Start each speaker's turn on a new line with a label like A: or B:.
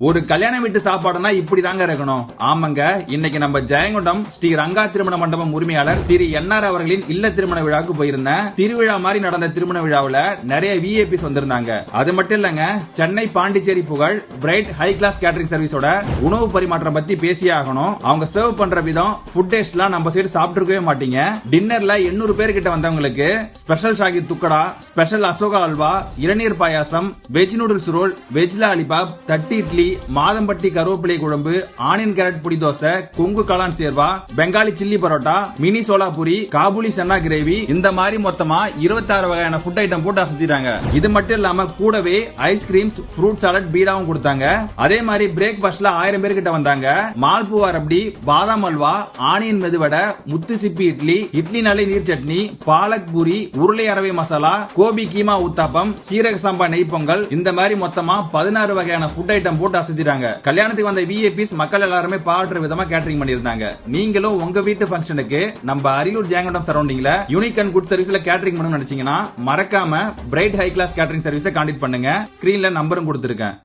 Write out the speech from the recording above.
A: ஒரு கல்யாண வீட்டு சாப்பாடுனா இப்படி தாங்க இருக்கணும். ஆமாங்க, இன்னைக்கு நம்ம ஜெயங்கொண்டம் ஸ்ரீ ரங்கா திருமண மண்டபம் உரிமையாளர் திரு என்ஆர் அவர்களின் இல்ல திருமண விழாவுக்கு போயிருந்தேன். திருவிழா மாதிரி நடந்த திருமண விழாவுல நிறைய விஐபிஸ் வந்திருந்தாங்க. அது மட்டும் இல்லங்க, சென்னை பாண்டிச்சேரி புகழ் பிரைட் ஹை கிளாஸ் கேட்டரிங் சர்வீஸோட உணவு பரிமாற்றம் பத்தி பேசியே ஆகணும். அவங்க சர்வ் பண்ற விதம், ஃபுட் டேஸ்ட்லாம் நம்ம சைடு சாப்பிட்டுருக்கவே மாட்டீங்க. டின்னர்ல 800 பேர் கிட்ட வந்தவங்களுக்கு ஸ்பெஷல் ஷாகி துக்கடா, ஸ்பெஷல் அசோகா அல்வா, இளநீர் payasam, veg noodles roll, veg lollipop, thatte idli, Madhampatti கருவேப்பிலை குழம்பு, ஆனியன் கேரட் புடி தோசை, கொங்கு காளான் சேர்வா, பெங்காலி சில்லி பரோட்டா, மினி சோலாபூரி, காபூலி சன்னா கிரேவி, இந்த மாதிரி மொத்தமா 26 வகையான ஃபுட் ஐட்டம் போட்டு அசத்திட்டாங்க. இது மட்டும் இல்லாம கூடவே ஐஸ்கிரீம்ஸ், ஃப்ரூட் சாலட், பீடாவும் கொடுத்தாங்க. அதே மாதிரி பிரேக்பாஸ்ட்ல 1000 பேர் கிட்ட வந்தாங்க. மால்புவா ரப்டி, பாதாம் அல்வா, ஆனியன் மெதுவடை, முத்து சிப்பி இட்லி, இட்லி நல்ல நீர் சட்னி, பாலக் பூரி, உருளை அரவை மசாலா, கோபி கீமா ஊத்தாப்பம், சீரக சம்பா நெய் பொங்கல், இந்த மாதிரி மொத்தமா 16 வகையான ஃபுட் ஐட்டம் போட்டு அசத்திட்டாங்க. கல்யாணத்துக்கு வந்த விஐபிஸ் மக்கள் எல்லாருமே பாடுற விதமா கேட்டரிங் பண்ணிருந்தாங்க. நீங்களும் உங்க வீட்டு ஃபங்க்ஷனுக்கு நம்ம அரியலூர் ஜெயங்கொண்டம் சரௌண்டிங்ல யூனிக் அண்ட் குட் சர்வீஸ்ல கேட்டரிங் பண்ணணும்னு நினைச்சீங்கன்னா மறக்காம பிரைட் ஹை கிளாஸ் கேட்டரிங் சர்வீஸை கான்டாக்ட் பண்ணுங்க. ஸ்கிரீன்ல நம்பரும் கொடுத்திருக்கேன்.